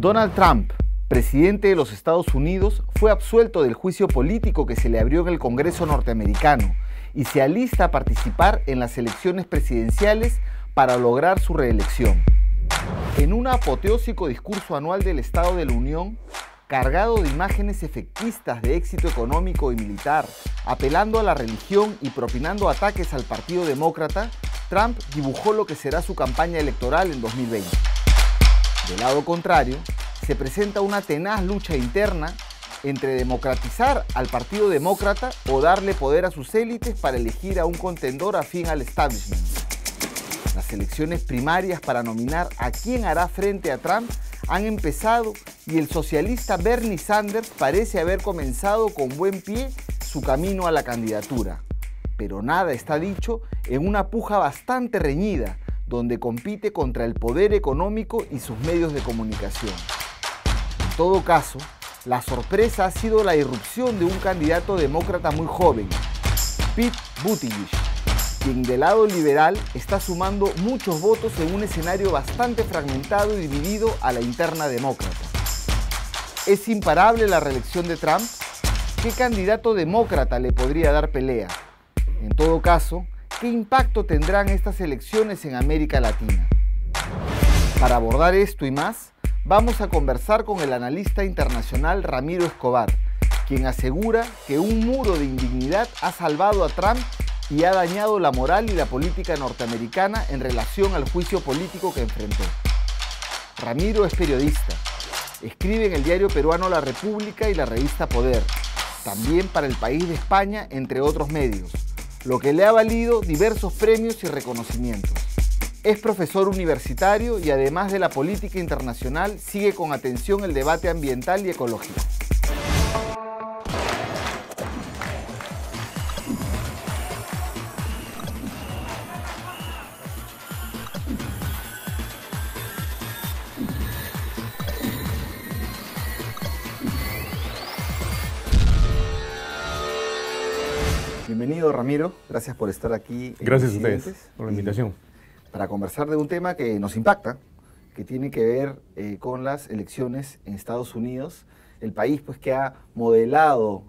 Donald Trump, presidente de los Estados Unidos, fue absuelto del juicio político que se le abrió en el Congreso norteamericano y se alista a participar en las elecciones presidenciales para lograr su reelección. En un apoteósico discurso anual del Estado de la Unión, cargado de imágenes efectistas de éxito económico y militar, apelando a la religión y propinando ataques al Partido Demócrata, Trump dibujó lo que será su campaña electoral en 2020. Del lado contrario, se presenta una tenaz lucha interna entre democratizar al Partido Demócrata o darle poder a sus élites para elegir a un contendor afín al establishment. Las elecciones primarias para nominar a quién hará frente a Trump han empezado y el socialista Bernie Sanders parece haber comenzado con buen pie su camino a la candidatura. Pero nada está dicho en una puja bastante reñida, donde compite contra el poder económico y sus medios de comunicación. En todo caso, la sorpresa ha sido la irrupción de un candidato demócrata muy joven, Pete Buttigieg, quien del lado liberal está sumando muchos votos en un escenario bastante fragmentado y dividido a la interna demócrata. ¿Es imparable la reelección de Trump? ¿Qué candidato demócrata le podría dar pelea? En todo caso, ¿qué impacto tendrán estas elecciones en América Latina? Para abordar esto y más, vamos a conversar con el analista internacional Ramiro Escobar, quien asegura que un muro de indignidad ha salvado a Trump y ha dañado la moral y la política norteamericana en relación al juicio político que enfrentó. Ramiro es periodista, escribe en el diario peruano La República y la revista Poder, también para El País de España, entre otros medios, lo que le ha valido diversos premios y reconocimientos. Es profesor universitario y además de la política internacional, sigue con atención el debate ambiental y ecológico. Bienvenido, Ramiro. Gracias por estar aquí. Gracias a ustedes por la invitación. Para conversar de un tema que nos impacta, que tiene que ver con las elecciones en Estados Unidos, el país pues, que ha modelado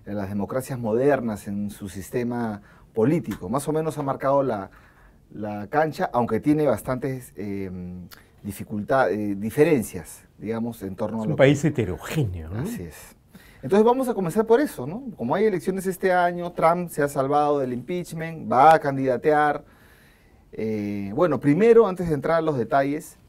las democracias modernas en su sistema político. Más o menos ha marcado la cancha, aunque tiene bastantes diferencias, digamos, en torno a un país heterogéneo, ¿no? Así es. Entonces vamos a comenzar por eso, ¿no? Como hay elecciones este año, Trump se ha salvado del impeachment, va a candidatear. Bueno, primero, antes de entrar a los detalles,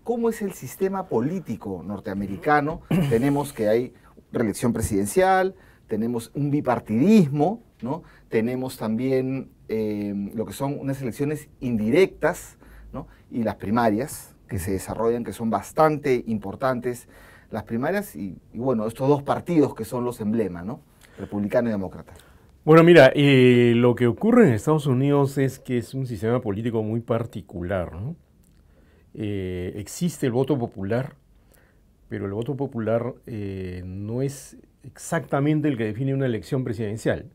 ¿cómo es el sistema político norteamericano? Tenemos que hay reelección presidencial, tenemos un bipartidismo, ¿no? Tenemos también lo que son unas elecciones indirectas, ¿no? Y las primarias que se desarrollan, que son bastante importantes. Las primarias y bueno, estos dos partidos que son los emblemas, ¿no? Republicano y demócrata. Bueno, mira, lo que ocurre en Estados Unidos es que es un sistema político muy particular, ¿no? Existe el voto popular, pero el voto popular no es exactamente el que define una elección presidencial,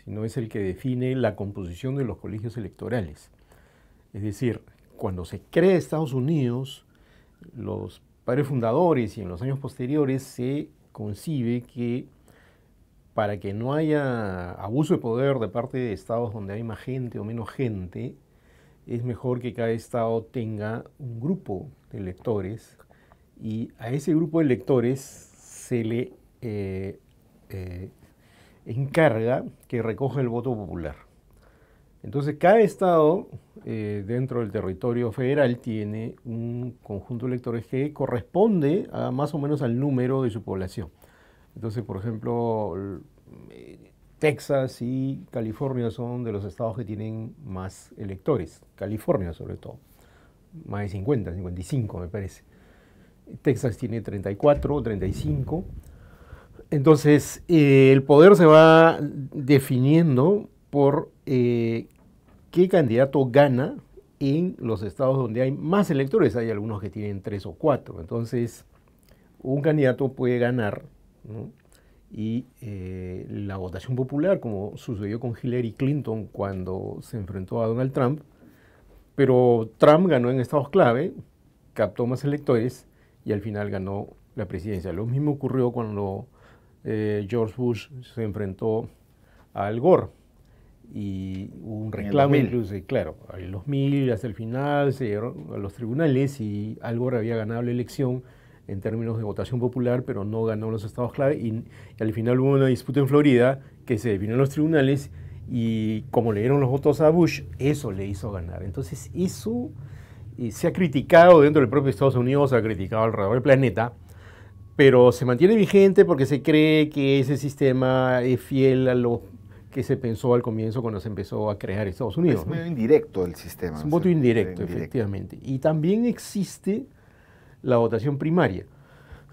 sino es el que define la composición de los colegios electorales. Es decir, cuando se crea Estados Unidos, los padres fundadores y en los años posteriores se concibe que para que no haya abuso de poder de parte de estados donde hay más gente o menos gente, es mejor que cada estado tenga un grupo de electores y a ese grupo de electores se le encarga que recoja el voto popular. Entonces cada estado dentro del territorio federal tiene un conjunto de electores que corresponde a más o menos al número de su población. Entonces, por ejemplo, Texas y California son de los estados que tienen más electores. California sobre todo, más de 50, 55 me parece. Texas tiene 34, 35. Entonces, el poder se va definiendo por qué candidato gana en los estados donde hay más electores. Hay algunos que tienen 3 o 4. Entonces, un candidato puede ganar, ¿no? Y la votación popular, como sucedió con Hillary Clinton cuando se enfrentó a Donald Trump, pero Trump ganó en estados clave, captó más electores y al final ganó la presidencia. Lo mismo ocurrió cuando George Bush se enfrentó a Al Gore y hubo un reclamo incluso, claro, en el 2000 hasta el final se llegaron a los tribunales y Al Gore había ganado la elección en términos de votación popular, pero no ganó los estados clave y al final hubo una disputa en Florida que se definió en los tribunales y como le dieron los votos a Bush, eso le hizo ganar. Entonces eso se ha criticado dentro del propio Estados Unidos, se ha criticado alrededor del planeta, pero se mantiene vigente porque se cree que ese sistema es fiel a lo que se pensó al comienzo cuando se empezó a crear Estados Unidos. Es medio indirecto el sistema. Es un voto indirecto, efectivamente. Y también existe la votación primaria.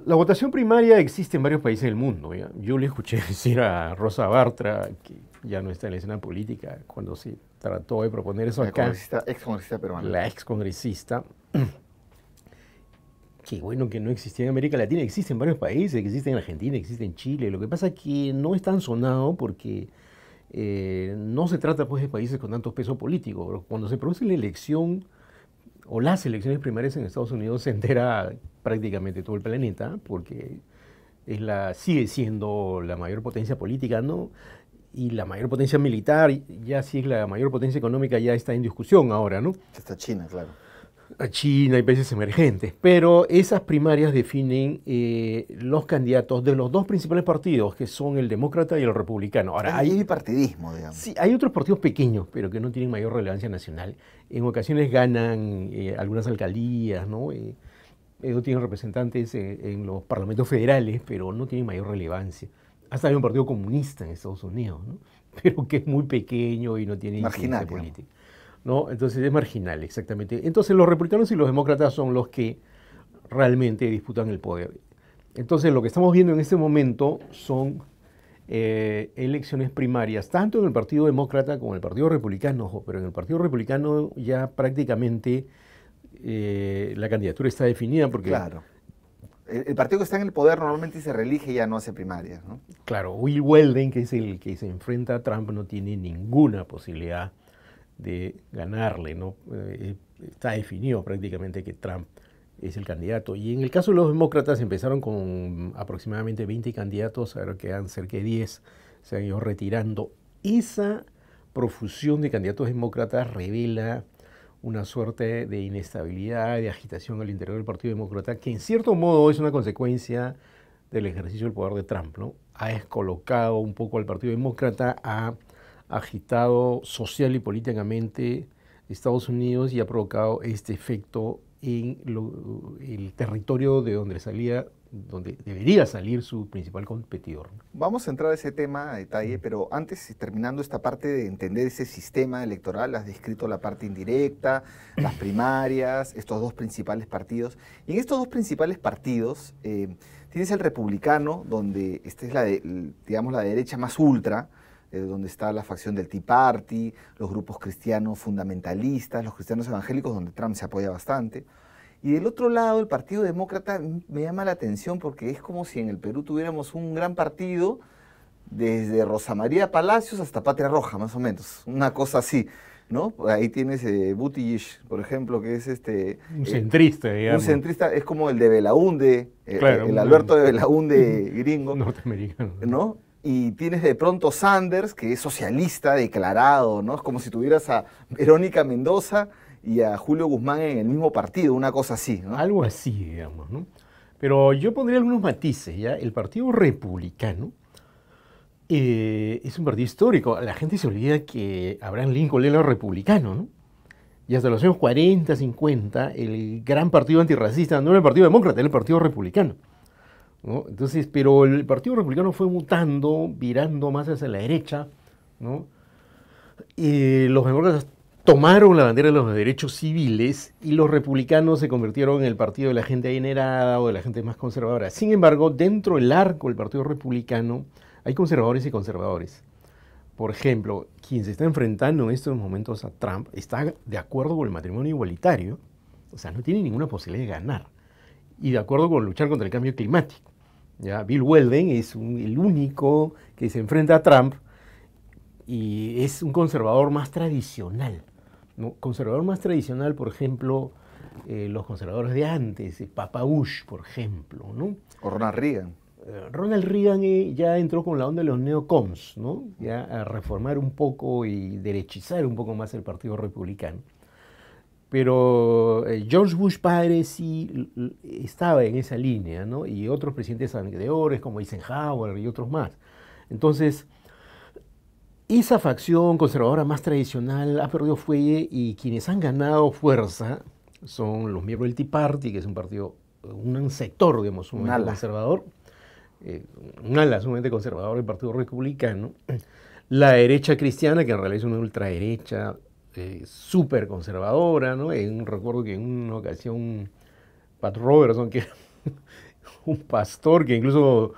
La votación primaria existe en varios países del mundo. ¿Ya? Yo le escuché decir a Rosa Bartra, que ya no está en la escena política, cuando se trató de proponer eso acá. Ex-congresista peruana. La ex-congresista. Qué bueno que no existía en América Latina. Existe en varios países, existe en Argentina, existe en Chile. Lo que pasa es que no es tan sonado porque no se trata pues de países con tanto peso político. Pero cuando se produce la elección o las elecciones primarias en Estados Unidos se entera prácticamente todo el planeta porque sigue siendo la mayor potencia política, ¿no? Y la mayor potencia militar, ya sí es la mayor potencia económica, ya está en discusión ahora, ¿no? Está China, claro. A China y países emergentes, pero esas primarias definen los candidatos de los dos principales partidos, que son el demócrata y el republicano. Ahora, hay bipartidismo, digamos. Sí, hay otros partidos pequeños, pero que no tienen mayor relevancia nacional. En ocasiones ganan algunas alcaldías, ¿no? No tienen representantes en los parlamentos federales, pero no tienen mayor relevancia. Hasta hay un partido comunista en Estados Unidos, ¿no? Pero que es muy pequeño y no tiene marginal política. ¿No? Entonces es marginal, exactamente. Entonces los republicanos y los demócratas son los que realmente disputan el poder. Entonces lo que estamos viendo en este momento son elecciones primarias, tanto en el Partido Demócrata como en el Partido Republicano, pero en el Partido Republicano ya prácticamente la candidatura está definida porque... Claro. El partido que está en el poder normalmente se reelige y ya no hace primarias, ¿no? Claro, Will Weldon, que es el que se enfrenta a Trump, no tiene ninguna posibilidad de ganarle, ¿no? Está definido prácticamente que Trump es el candidato. Y en el caso de los demócratas empezaron con aproximadamente 20 candidatos, ahora quedan cerca de 10, se han ido retirando. Esa profusión de candidatos demócratas revela una suerte de inestabilidad, de agitación al interior del Partido Demócrata, que en cierto modo es una consecuencia del ejercicio del poder de Trump, ¿no? Ha descolocado un poco al Partido Demócrata, ha agitado social y políticamente Estados Unidos y ha provocado este efecto en el territorio de donde debería salir su principal competidor. Vamos a entrar a ese tema a detalle, pero antes, terminando esta parte de entender ese sistema electoral, has descrito la parte indirecta, las primarias, estos dos principales partidos. Y en estos dos principales partidos tienes el republicano, donde esta es digamos, la derecha más ultra, donde está la facción del Tea Party, los grupos cristianos fundamentalistas, los cristianos evangélicos, donde Trump se apoya bastante. Y del otro lado, el Partido Demócrata me llama la atención porque es como si en el Perú tuviéramos un gran partido desde Rosa María Palacios hasta Patria Roja, más o menos, una cosa así, ¿no? Ahí tienes Buttigieg, por ejemplo, que es un centrista, digamos. Un centrista, es como el de Belaúnde, claro, el Alberto de Belaúnde gringo. Norteamericano. ¿No? Y tienes de pronto Sanders, que es socialista declarado, ¿no? Es como si tuvieras a Verónica Mendoza y a Julio Guzmán en el mismo partido, una cosa así, ¿no? Algo así, digamos, ¿no? Pero yo pondría algunos matices, ¿ya? El Partido Republicano es un partido histórico. La gente se olvida que Abraham Lincoln era republicano, ¿no? Y hasta los años 40, 50, el gran partido antirracista no era el Partido Demócrata, era el Partido Republicano, ¿no? Entonces, pero el Partido Republicano fue mutando, virando más hacia la derecha, ¿no? Y los demócratas tomaron la bandera de los derechos civiles y los republicanos se convirtieron en el partido de la gente adinerada o de la gente más conservadora. Sin embargo, dentro del arco del Partido Republicano hay conservadores y conservadores. Por ejemplo, quien se está enfrentando en estos momentos a Trump está de acuerdo con el matrimonio igualitario, o sea, no tiene ninguna posibilidad de ganar, y de acuerdo con luchar contra el cambio climático. ¿Ya? Bill Weldon es el único que se enfrenta a Trump y es un conservador más tradicional, ¿no? Conservador más tradicional, por ejemplo, los conservadores de antes, Papa Bush, por ejemplo, ¿no? O Ronald Reagan. Ronald Reagan ya entró con la onda de los neocons, ¿no? Ya a reformar un poco y derechizar un poco más el Partido Republicano. Pero George Bush padre sí estaba en esa línea, ¿no? Y otros presidentes anteriores como Eisenhower y otros más. Entonces, esa facción conservadora más tradicional ha perdido fuelle y quienes han ganado fuerza son los miembros del Tea Party, que es un partido, un sector, digamos, sumamente conservador, un ala sumamente conservador del Partido Republicano, la derecha cristiana, que en realidad es una ultraderecha súper conservadora, ¿no? Recuerdo que en una ocasión Pat Robertson, que era un pastor que incluso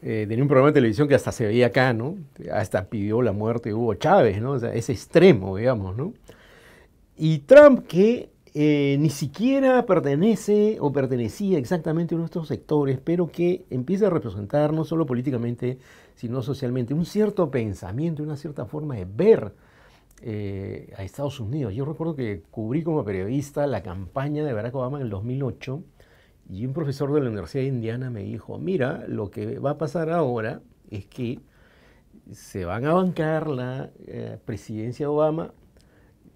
tenía un programa de televisión que hasta se veía acá, ¿no? Hasta pidió la muerte de Hugo Chávez, ¿no? O sea, es extremo, digamos, ¿no? Y Trump, que ni siquiera pertenece o pertenecía exactamente a uno de estos sectores, pero que empieza a representar no solo políticamente, sino socialmente, un cierto pensamiento, una cierta forma de ver a Estados Unidos. Yo recuerdo que cubrí como periodista la campaña de Barack Obama en el 2008 y un profesor de la Universidad de Indiana me dijo, mira, lo que va a pasar ahora es que se van a bancar la presidencia de Obama.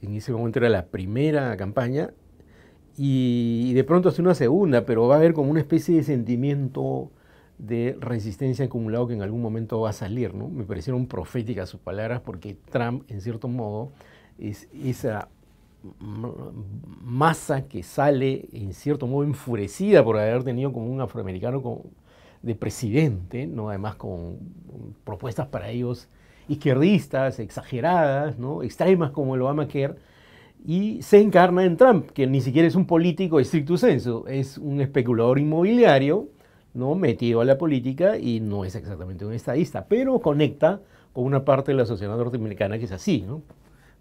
En ese momento era la primera campaña y de pronto hace una segunda, pero va a haber como una especie de sentimiento de resistencia acumulado que en algún momento va a salir, ¿no? Me parecieron proféticas sus palabras porque Trump, en cierto modo, es esa masa que sale, en cierto modo, enfurecida por haber tenido como un afroamericano de presidente, ¿no? Además con propuestas para ellos izquierdistas, exageradas, ¿no? Extremas como el Obamacare, y se encarna en Trump, que ni siquiera es un político stricto sensu, es un especulador inmobiliario, ¿no? Metido a la política y no es exactamente un estadista, pero conecta con una parte de la sociedad norteamericana que es así, ¿no?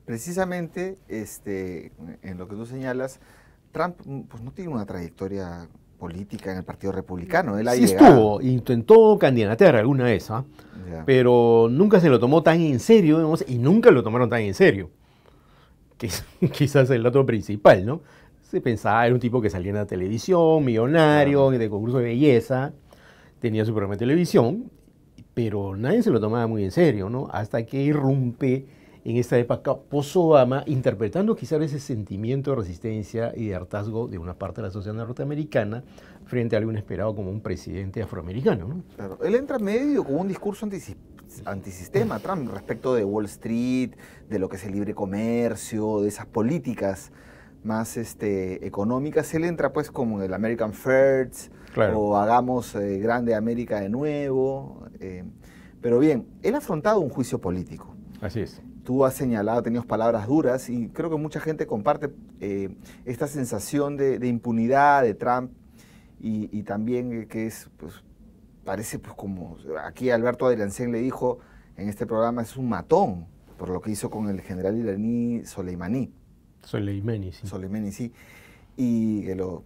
Precisamente, en lo que tú señalas, Trump pues, no tiene una trayectoria política en el Partido Republicano. Él sí estuvo, intentó candidatear alguna vez, ¿eh? Pero nunca se lo tomó tan en serio, digamos, y nunca lo tomaron tan en serio, que es quizás el dato principal, ¿no? Se pensaba, era un tipo que salía en la televisión, millonario, de concurso de belleza, tenía su programa de televisión, pero nadie se lo tomaba muy en serio, ¿no? Hasta que irrumpe en esta época post-Obama, interpretando quizás ese sentimiento de resistencia y de hartazgo de una parte de la sociedad norteamericana frente a algo inesperado como un presidente afroamericano, ¿no? Claro. Él entra medio con un discurso antisistema, Trump, respecto de Wall Street, de lo que es el libre comercio, de esas políticas más económicas. Él entra pues como el American First, claro, o hagamos grande América de nuevo. Pero bien, él ha afrontado un juicio político. Así es. Tú has señalado, tenido palabras duras y creo que mucha gente comparte esta sensación de impunidad de Trump y también que es, pues, parece pues como, aquí Alberto Adriancén le dijo en este programa, es un matón por lo que hizo con el general iraní Soleimani. Soleimani, sí. Soleimani, sí. Y que lo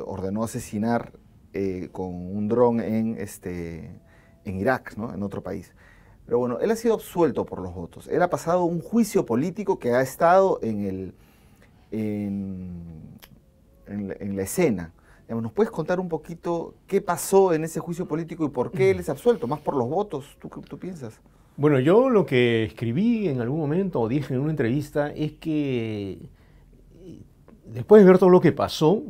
ordenó asesinar con un dron en Irak, ¿no? En otro país. Pero bueno, él ha sido absuelto por los votos. Él ha pasado un juicio político que ha estado en la escena. ¿Nos puedes contar un poquito qué pasó en ese juicio político y por qué él es absuelto? ¿Más por los votos? ¿Tú piensas? Bueno, yo lo que escribí en algún momento o dije en una entrevista es que después de ver todo lo que pasó,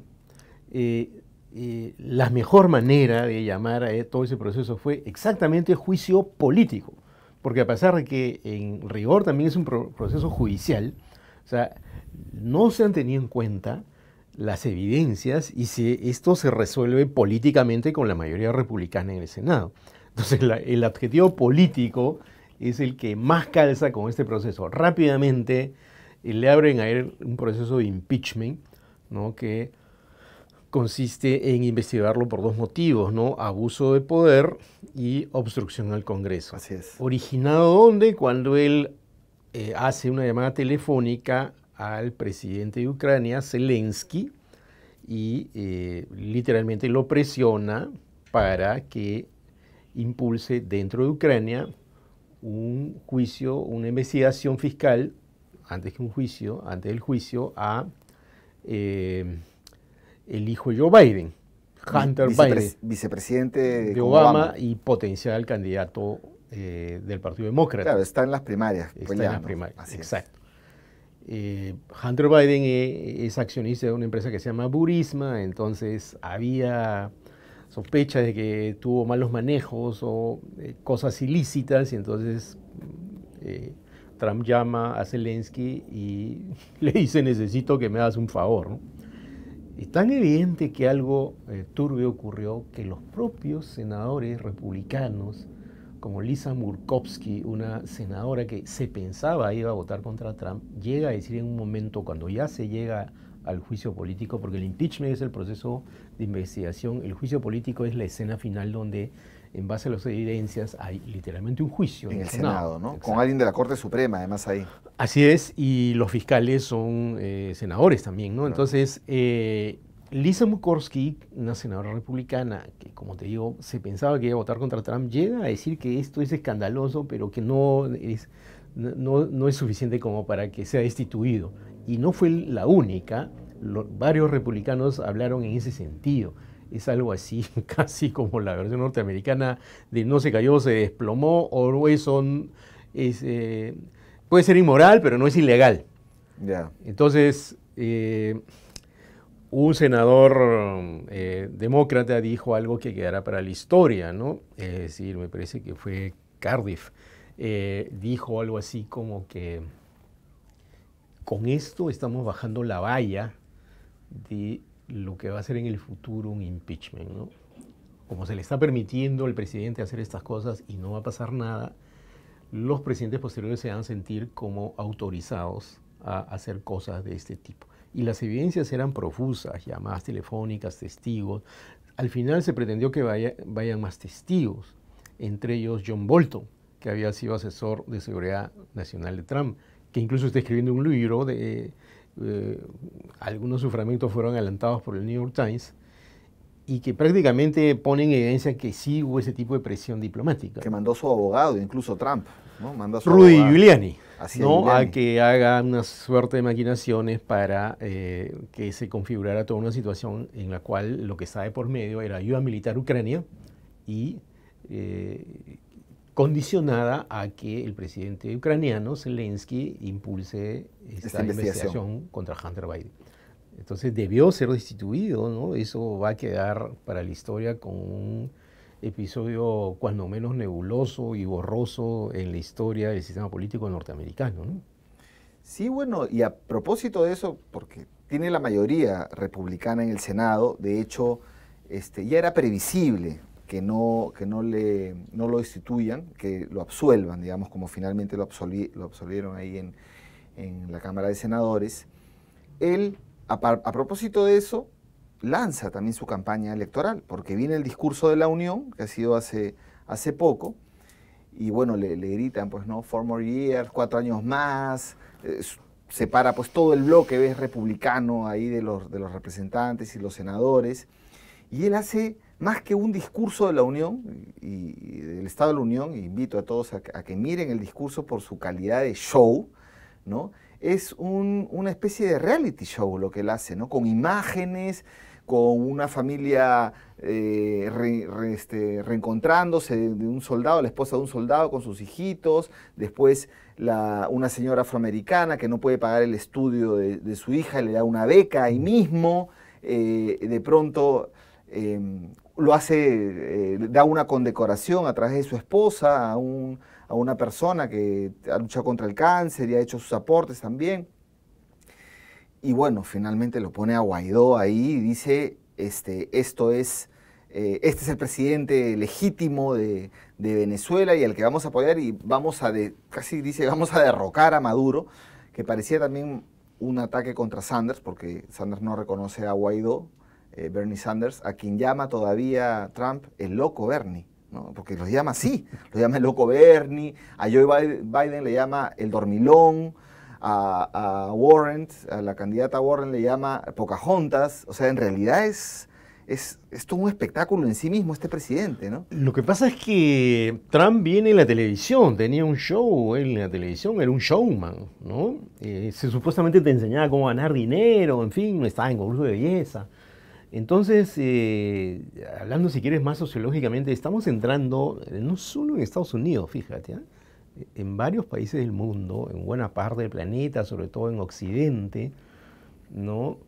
la mejor manera de llamar a todo ese proceso fue exactamente juicio político. Porque a pesar de que en rigor también es un proceso judicial, o sea, no se han tenido en cuenta las evidencias y si esto se resuelve políticamente con la mayoría republicana en el Senado. Entonces el adjetivo político es el que más calza con este proceso. Rápidamente le abren a él un proceso de impeachment, ¿no? Que consiste en investigarlo por dos motivos, ¿no? Abuso de poder y obstrucción al Congreso. Así es. ¿Originado dónde? Cuando él hace una llamada telefónica al presidente de Ucrania, Zelensky, y literalmente lo presiona para que impulse dentro de Ucrania un juicio, una investigación fiscal, antes que un juicio, antes del juicio, a el hijo de Joe Biden, Hunter Biden, vicepresidente de Obama y potencial candidato del Partido Demócrata. Claro, está en las primarias. Está en las primarias, exacto. Hunter Biden es accionista de una empresa que se llama Burisma, entonces había sospecha de que tuvo malos manejos o cosas ilícitas, y entonces Trump llama a Zelensky y le dice: necesito que me hagas un favor, ¿no? Es tan evidente que algo turbio ocurrió que los propios senadores republicanos, como Lisa Murkowski, una senadora que se pensaba iba a votar contra Trump, llega a decir en un momento, cuando ya se llega al juicio político, porque el impeachment es el proceso de investigación, el juicio político es la escena final donde, en base a las evidencias, hay literalmente un juicio. En el Senado, ¿no? Exacto. Con alguien de la Corte Suprema, además, ahí. Así es, y los fiscales son senadores también, ¿no? Claro. Entonces, Lisa Murkowski, una senadora republicana, que, como te digo, se pensaba que iba a votar contra Trump, llega a decir que esto es escandaloso, pero que no es suficiente como para que sea destituido. Y no fue la única, varios republicanos hablaron en ese sentido. Es algo así, casi como la versión norteamericana de no se cayó, se desplomó, o eso puede ser inmoral, pero no es ilegal. Yeah. Entonces, un senador demócrata dijo algo que quedará para la historia, ¿no? Es decir, me parece que fue Cardiff, dijo algo así como que con esto estamos bajando la valla de lo que va a ser en el futuro un impeachment, ¿no? Como se le está permitiendo al presidente hacer estas cosas y no va a pasar nada, los presidentes posteriores se van a sentir como autorizados a hacer cosas de este tipo. Y las evidencias eran profusas, llamadas telefónicas, testigos. Al final se pretendió que vayan más testigos, entre ellos John Bolton, que había sido asesor de seguridad nacional de Trump, que incluso está escribiendo un libro de... algunos de sus fragmentos fueron adelantados por el New York Times, y que prácticamente pone en evidencia que sí hubo ese tipo de presión diplomática. Que mandó su abogado, incluso Trump, ¿no? Mandó a su Rudy abogado, Giuliani, ¿no? Giuliani, a que haga una suerte de maquinaciones para que se configurara toda una situación en la cual lo que estaba de por medio era ayuda militar a Ucrania y condicionada a que el presidente ucraniano, Zelensky, impulse esta investigación contra Hunter Biden. Entonces debió ser destituido, ¿no? Eso va a quedar para la historia con un episodio cuando menos nebuloso y borroso en la historia del sistema político norteamericano, ¿no? Sí, bueno, y a propósito de eso, porque tiene la mayoría republicana en el Senado, de hecho, ya era previsible que no lo destituyan, que lo absuelvan, digamos, como finalmente lo absolvieron ahí en la Cámara de Senadores. Él, a propósito de eso, lanza también su campaña electoral, porque viene el discurso de la Unión, que ha sido hace poco, y bueno, le gritan, pues, ¿no? 4 more years, 4 años más, separa pues todo el bloque, ves, republicano ahí de los representantes y los senadores, y él hace más que un discurso de la Unión y del Estado de la Unión, invito a todos a que miren el discurso por su calidad de show, ¿no? Es una especie de reality show lo que él hace, ¿no? Con imágenes, con una familia reencontrándose de un soldado, la esposa de un soldado con sus hijitos, después una señora afroamericana que no puede pagar el estudio de su hija, le da una beca ahí mismo, de pronto lo hace, da una condecoración a través de su esposa a una persona que ha luchado contra el cáncer y ha hecho sus aportes también. Y bueno, finalmente lo pone a Guaidó ahí y dice, este es el presidente legítimo de Venezuela y al que vamos a apoyar y casi dice, vamos a derrocar a Maduro, que parecía también un ataque contra Sanders, porque Sanders no reconoce a Guaidó, Bernie Sanders, a quien llama todavía Trump el loco Bernie, ¿no? Porque los llama así, lo llama el loco Bernie, a Joe Biden le llama el dormilón, a Warren, a la candidata Warren le llama Pocahontas, o sea, en realidad es es todo un espectáculo en sí mismo este presidente, ¿no? Lo que pasa es que Trump viene en la televisión, tenía un show él en la televisión, era un showman, ¿no? Supuestamente te enseñaba cómo ganar dinero, en fin, estaba en concurso de belleza. Entonces, hablando si quieres más sociológicamente, estamos entrando, no solo en Estados Unidos, fíjate, en varios países del mundo, en buena parte del planeta, sobre todo en Occidente, ¿no?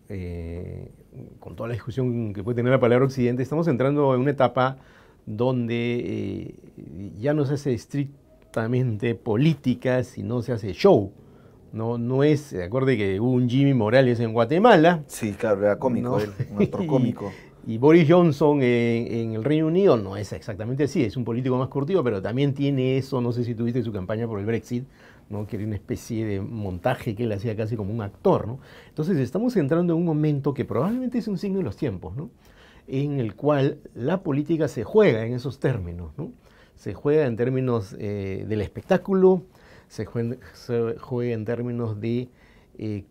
Con toda la discusión que puede tener la palabra Occidente, estamos entrando en una etapa donde ya no se hace estrictamente política, sino se hace show. No es, acuerde que hubo un Jimmy Morales en Guatemala. Sí, claro, era cómico, ¿no? él, un actor cómico. Y Boris Johnson en el Reino Unido no es exactamente así, es un político más curtido, pero también tiene eso, no sé si tuviste su campaña por el Brexit, ¿no? Que era una especie de montaje que él hacía casi como un actor, ¿no? Entonces estamos entrando en un momento que probablemente es un signo de los tiempos, ¿no? En el cual la política se juega en esos términos, ¿no? Se juega en términos del espectáculo, se juega en términos de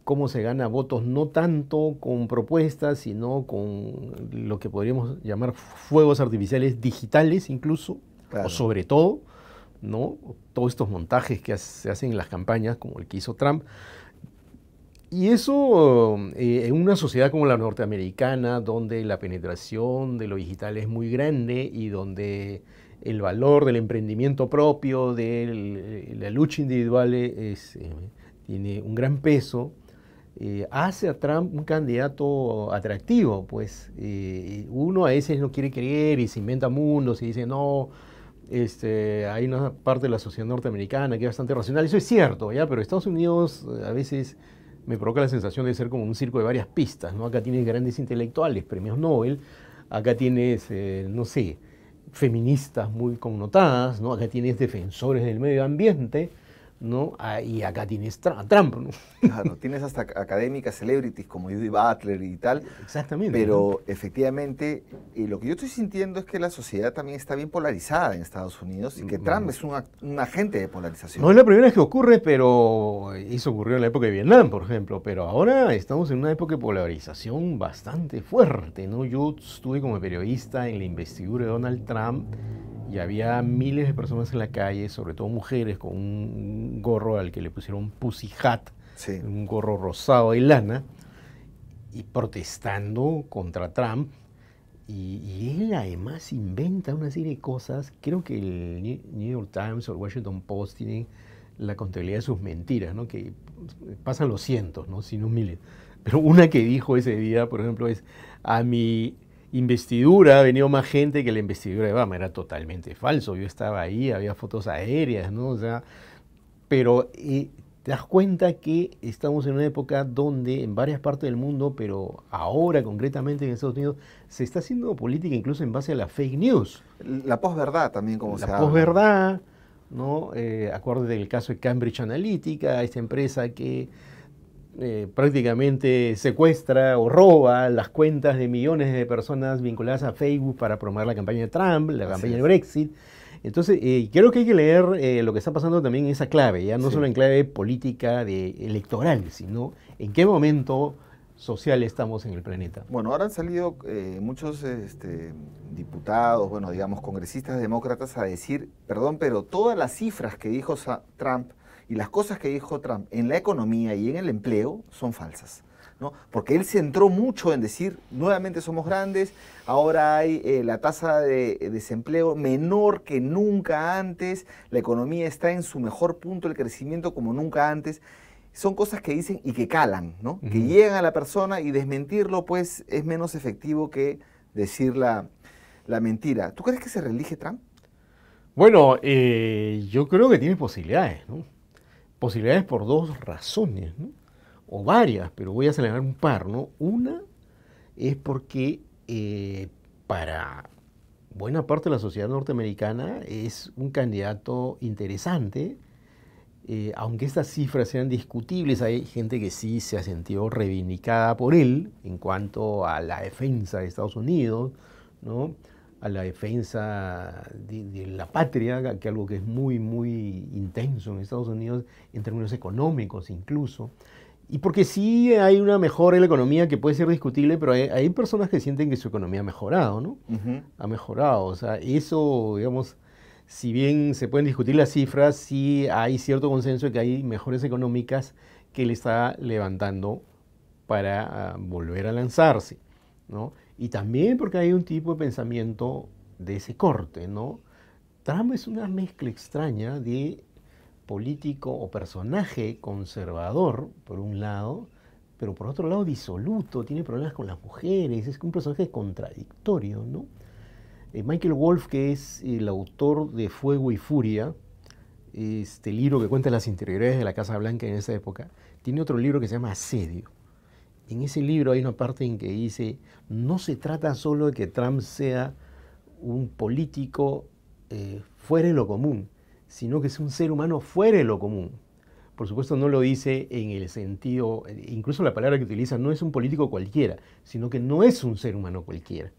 cómo se gana votos, no tanto con propuestas, sino con lo que podríamos llamar fuegos artificiales digitales incluso, Claro. o sobre todo, ¿no? Todos estos montajes que se hacen en las campañas, como el que hizo Trump. Y eso en una sociedad como la norteamericana, donde la penetración de lo digital es muy grande y donde el valor del emprendimiento propio, de la lucha individual tiene un gran peso, hace a Trump un candidato atractivo. Pues uno a veces no quiere creer y se inventa mundos y dice, no, hay una parte de la sociedad norteamericana que es bastante racional. Eso es cierto, ¿ya? Pero Estados Unidos a veces me provoca la sensación de ser como un circo de varias pistas, ¿no? Acá tienes grandes intelectuales, premios Nobel, acá tienes, no sé, feministas muy connotadas, ¿no? Acá tienes defensores del medio ambiente, ¿no? Y acá tienes Trump, ¿no? Claro, tienes hasta académicas, celebrities como Judith Butler y tal. Exactamente. Pero efectivamente, lo que yo estoy sintiendo es que la sociedad también está bien polarizada en Estados Unidos y que Trump es un agente de polarización. No es la primera vez que ocurre, pero eso ocurrió en la época de Vietnam, por ejemplo. Pero ahora estamos en una época de polarización bastante fuerte, ¿no? Yo estuve como periodista en la investidura de Donald Trump y había miles de personas en la calle, sobre todo mujeres, con un gorro al que le pusieron Pussy Hat, Sí. un gorro rosado de lana, y protestando contra Trump. Y él además inventa una serie de cosas. Creo que el New York Times o el Washington Post tienen la contabilidad de sus mentiras, ¿no? Que pasan los cientos, ¿no? Si no miles. Pero una que dijo ese día, por ejemplo, es: a mi investidura ha venido más gente que la investidura de Obama. Era totalmente falso. Yo estaba ahí, había fotos aéreas, ¿no? O sea, pero te das cuenta que estamos en una época donde en varias partes del mundo, pero ahora concretamente en Estados Unidos, se está haciendo política incluso en base a la fake news. La posverdad también, como se La habla. posverdad, ¿no? Acuérdate del caso de Cambridge Analytica, esta empresa que prácticamente secuestra o roba las cuentas de millones de personas vinculadas a Facebook para promover la campaña de Trump, la campaña del Brexit. Entonces, creo que hay que leer lo que está pasando también en esa clave, ya no solo en clave política electoral, sino en qué momento social estamos en el planeta. Bueno, ahora han salido muchos diputados, bueno, digamos, congresistas demócratas a decir, perdón, pero todas las cifras que dijo Trump y las cosas que dijo Trump en la economía y en el empleo son falsas, ¿no? Porque él se centró mucho en decir, nuevamente somos grandes, ahora hay la tasa de desempleo menor que nunca antes, la economía está en su mejor punto, el crecimiento como nunca antes. Son cosas que dicen y que calan, ¿no? Que llegan a la persona, y desmentirlo, pues, es menos efectivo que decir la mentira. ¿Tú crees que se reelige Trump? Bueno, yo creo que tiene posibilidades, ¿no? Posibilidades por dos razones, ¿no? O varias, pero voy a señalar un par, ¿no? Una es porque para buena parte de la sociedad norteamericana es un candidato interesante, aunque estas cifras sean discutibles. Hay gente que sí se ha sentido reivindicada por él en cuanto a la defensa de Estados Unidos, ¿no? A la defensa de la patria, que algo que es muy, muy intenso en Estados Unidos en términos económicos incluso. Y porque sí hay una mejora en la economía que puede ser discutible, pero hay personas que sienten que su economía ha mejorado, ¿no? Ha mejorado. O sea, eso, digamos, si bien se pueden discutir las cifras, sí hay cierto consenso de que hay mejores económicas que le está levantando para volver a lanzarse, ¿no? Y también porque hay un tipo de pensamiento de ese corte, ¿no? Trump es una mezcla extraña de político o personaje conservador, por un lado, pero por otro lado disoluto, tiene problemas con las mujeres, es un personaje contradictorio, ¿no? Michael Wolff, que es el autor de Fuego y Furia, este libro que cuenta las interioridades de la Casa Blanca en esa época, tiene otro libro que se llama Asedio. En ese libro hay una parte en que dice, no se trata solo de que Trump sea un político fuera de lo común, sino que es un ser humano fuera de lo común. Por supuesto no lo dice en el sentido, incluso la palabra que utiliza no es un político cualquiera, sino que no es un ser humano cualquiera.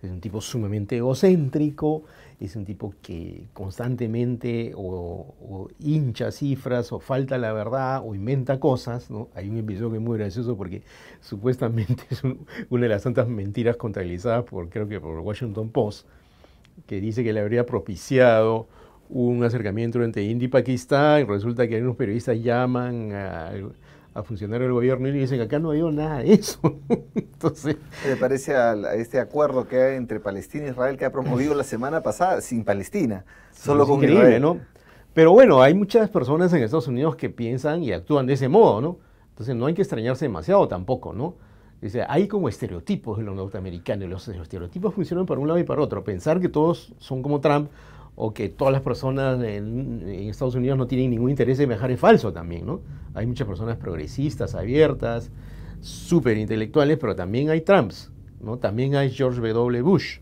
Es un tipo sumamente egocéntrico, es un tipo que constantemente o hincha cifras o falta la verdad o inventa cosas, ¿no? Hay un episodio que es muy gracioso porque supuestamente es una de las tantas mentiras contabilizadas creo que por Washington Post, que dice que le habría propiciado un acercamiento entre India y Pakistán, y resulta que hay unos periodistas llaman a funcionarios del gobierno y dicen que acá no ha habido nada de eso. Entonces, ¿Qué le parece a este acuerdo que hay entre Palestina e Israel que ha promovido la semana pasada sin Palestina? Solo es con increíble, Israel, ¿no? Pero bueno, hay muchas personas en Estados Unidos que piensan y actúan de ese modo, ¿no? Entonces no hay que extrañarse demasiado tampoco, ¿no? O sea, hay como estereotipos de los norteamericanos, y los estereotipos funcionan para un lado y para otro. Pensar que todos son como Trump o que todas las personas en Estados Unidos no tienen ningún interés en viajar es falso también, ¿no? Hay muchas personas progresistas, abiertas, súper intelectuales, pero también hay Trumps, ¿no? También hay George W. Bush,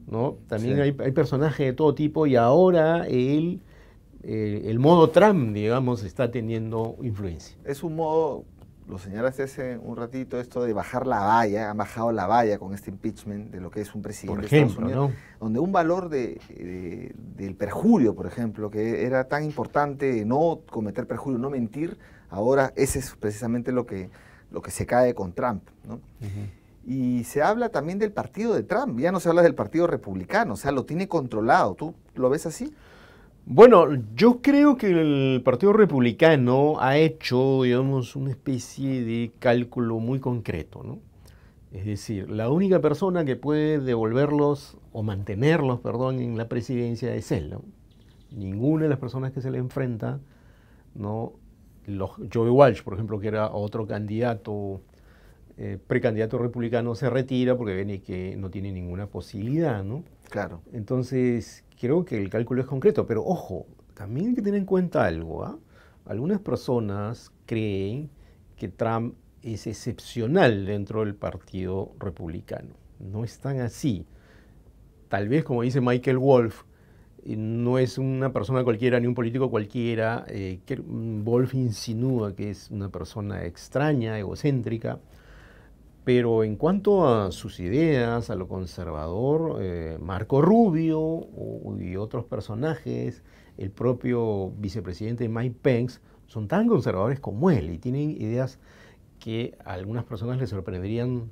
¿no? También sí, hay personajes de todo tipo y ahora el modo Trump, digamos, está teniendo influencia. es un modo, lo señalaste hace un ratito, esto de bajar la valla, han bajado la valla con este impeachment de lo que es un presidente Por de Estados ejemplo, Unidos, ¿no? donde un valor del perjurio, por ejemplo, que era tan importante no cometer perjurio, no mentir, ahora ese es precisamente lo que se cae con Trump, ¿no? Y se habla también del partido de Trump, ya no se habla del partido republicano, o sea, lo tiene controlado. ¿Tú lo ves así? Bueno, yo creo que el Partido Republicano ha hecho, digamos, una especie de cálculo muy concreto, ¿no? Es decir, la única persona que puede devolverlos o mantenerlos, perdón, en la presidencia es él, ¿no? Ninguna de las personas que se le enfrenta, ¿no? Joe Walsh, por ejemplo, que era otro candidato, precandidato republicano, se retira porque ven que no tiene ninguna posibilidad, ¿no? Claro. Entonces, creo que el cálculo es concreto, pero ojo, también hay que tener en cuenta algo, ¿ah? Algunas personas creen que Trump es excepcional dentro del Partido Republicano. No es tan así. Tal vez, como dice Michael Wolff, no es una persona cualquiera ni un político cualquiera. Wolff insinúa que es una persona extraña, egocéntrica. Pero en cuanto a sus ideas, a lo conservador, Marco Rubio y otros personajes, el propio vicepresidente Mike Pence, son tan conservadores como él y tienen ideas que a algunas personas les sorprenderían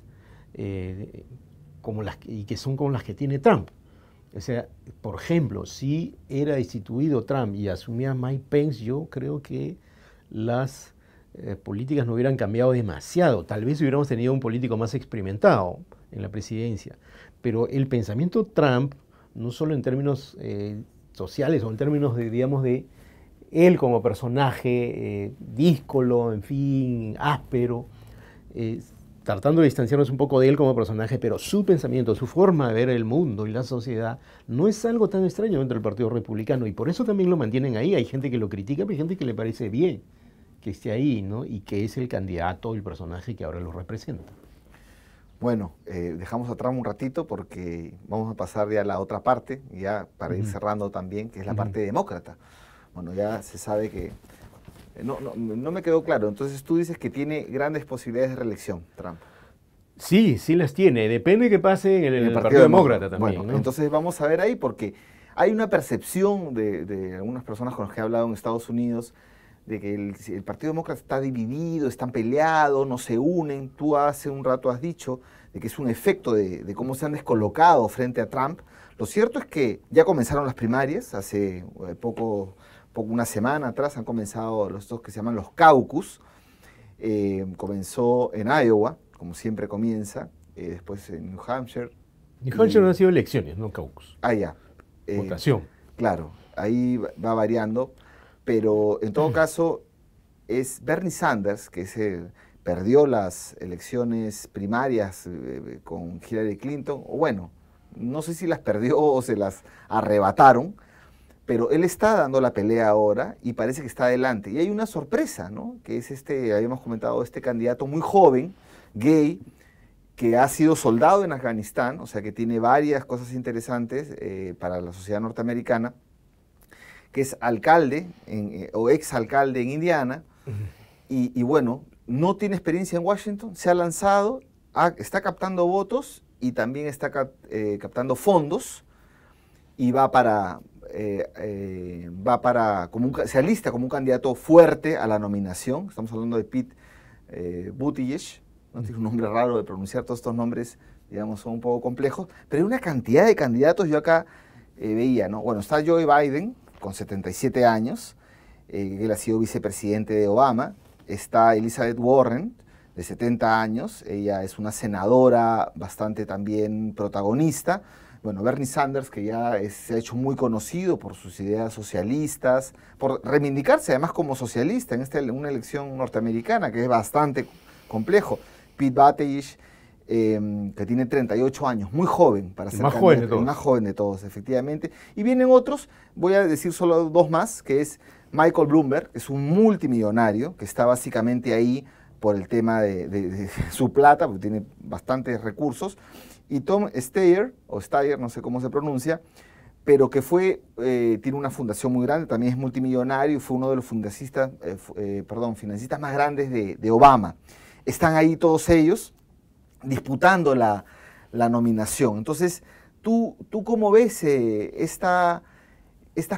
y que son como las que tiene Trump. O sea, por ejemplo, si era destituido Trump y asumía Mike Pence, yo creo que las políticas no hubieran cambiado demasiado. Tal vez hubiéramos tenido un político más experimentado en la presidencia. Pero el pensamiento Trump, no solo en términos sociales o en términos de, digamos, de él como personaje díscolo, en fin, áspero, tratando de distanciarnos un poco de él como personaje, pero su pensamiento, su forma de ver el mundo y la sociedad no es algo tan extraño dentro del Partido Republicano y por eso también lo mantienen ahí. Hay gente que lo critica, pero hay gente que le parece bien que esté ahí, ¿no? Y que es el candidato, el personaje que ahora lo representa. Bueno, dejamos atrás un ratito porque vamos a pasar ya a la otra parte, ya para ir cerrando también, que es la parte demócrata. Bueno, ya se sabe que... No me quedó claro, entonces tú dices que tiene grandes posibilidades de reelección, Trump. Sí, sí las tiene, depende que pase en el Partido Demócrata también. Bueno, ¿no? entonces vamos a ver ahí porque hay una percepción de algunas personas con las que he hablado en Estados Unidos de que el Partido Demócrata está dividido, están peleados, no se unen. Tú hace un rato has dicho de que es un efecto de cómo se han descolocado frente a Trump. Lo cierto es que ya comenzaron las primarias, hace una semana atrás han comenzado estos que se llaman los caucus. Comenzó en Iowa, como siempre comienza, después en New Hampshire. New Hampshire no han sido elecciones, no caucus. Ah, ya. Votación. Claro, ahí va variando, pero en todo caso es Bernie Sanders, que perdió las elecciones primarias con Hillary Clinton, o bueno, no sé si las perdió o se las arrebataron, pero él está dando la pelea ahora y parece que está adelante. Y hay una sorpresa, ¿no? Que es habíamos comentado, este candidato muy joven, gay, que ha sido soldado en Afganistán, o sea que tiene varias cosas interesantes para la sociedad norteamericana, que es alcalde o exalcalde en Indiana, y bueno, no tiene experiencia en Washington, se ha lanzado, está captando votos y también está captando fondos y se alista como un candidato fuerte a la nominación. Estamos hablando de Pete Buttigieg, ¿no? Tiene un nombre raro de pronunciar, todos estos nombres, digamos, son un poco complejos, pero hay una cantidad de candidatos. Yo acá veía, ¿no? Bueno, está Joe Biden, con 77 años, él ha sido vicepresidente de Obama. Está Elizabeth Warren, de 70 años, ella es una senadora bastante también protagonista. Bueno, Bernie Sanders, que ya se ha hecho muy conocido por sus ideas socialistas, por reivindicarse además como socialista en una elección norteamericana, que es bastante complejo. Pete Buttigieg, que tiene 38 años, muy joven para ser el más joven de todos, efectivamente. Y vienen otros, voy a decir solo dos más, que es Michael Bloomberg, que es un multimillonario, que está básicamente ahí por el tema de su plata, porque tiene bastantes recursos, y Tom Steyer, o Steyer, no sé cómo se pronuncia, pero que tiene una fundación muy grande, también es multimillonario, y fue uno de los financistas más grandes de Obama. Están ahí todos ellos disputando la nominación. Entonces, ¿tú cómo ves estas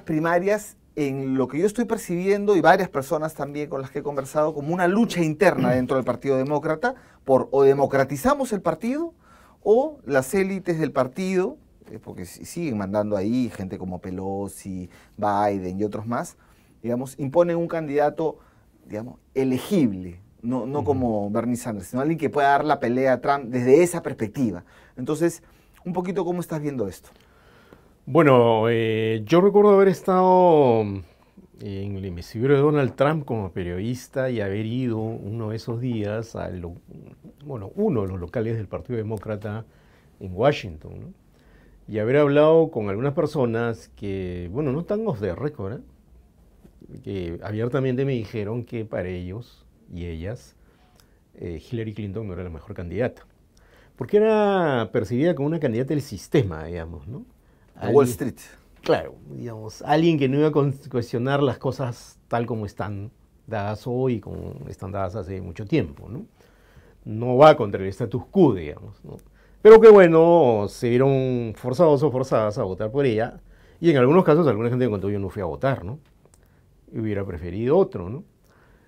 primarias en lo que yo estoy percibiendo, y varias personas también con las que he conversado, como una lucha interna dentro del Partido Demócrata por o democratizamos el partido o las élites del partido, porque siguen mandando ahí gente como Pelosi, Biden y otros más, digamos, imponen un candidato, digamos, elegible, no como Bernie Sanders, sino alguien que pueda dar la pelea a Trump desde esa perspectiva. Entonces, un poquito, ¿cómo estás viendo esto? Bueno, yo recuerdo haber estado en el investidura de Donald Trump como periodista y haber ido uno de esos días a uno de los locales del Partido Demócrata en Washington, ¿no? Y haber hablado con algunas personas que, bueno, no están off the record, que abiertamente me dijeron que para ellos y ellas Hillary Clinton no era la mejor candidata, porque era percibida como una candidata del sistema, digamos, ¿no? Wall Street. Claro, digamos, alguien que no iba a cuestionar las cosas tal como están dadas hoy, como están dadas hace mucho tiempo, ¿no? No va contra el status quo, digamos, ¿no? Pero que bueno, se vieron forzados o forzadas a votar por ella, y en algunos casos alguna gente me contó: yo no fui a votar, ¿no? Y hubiera preferido otro, ¿no?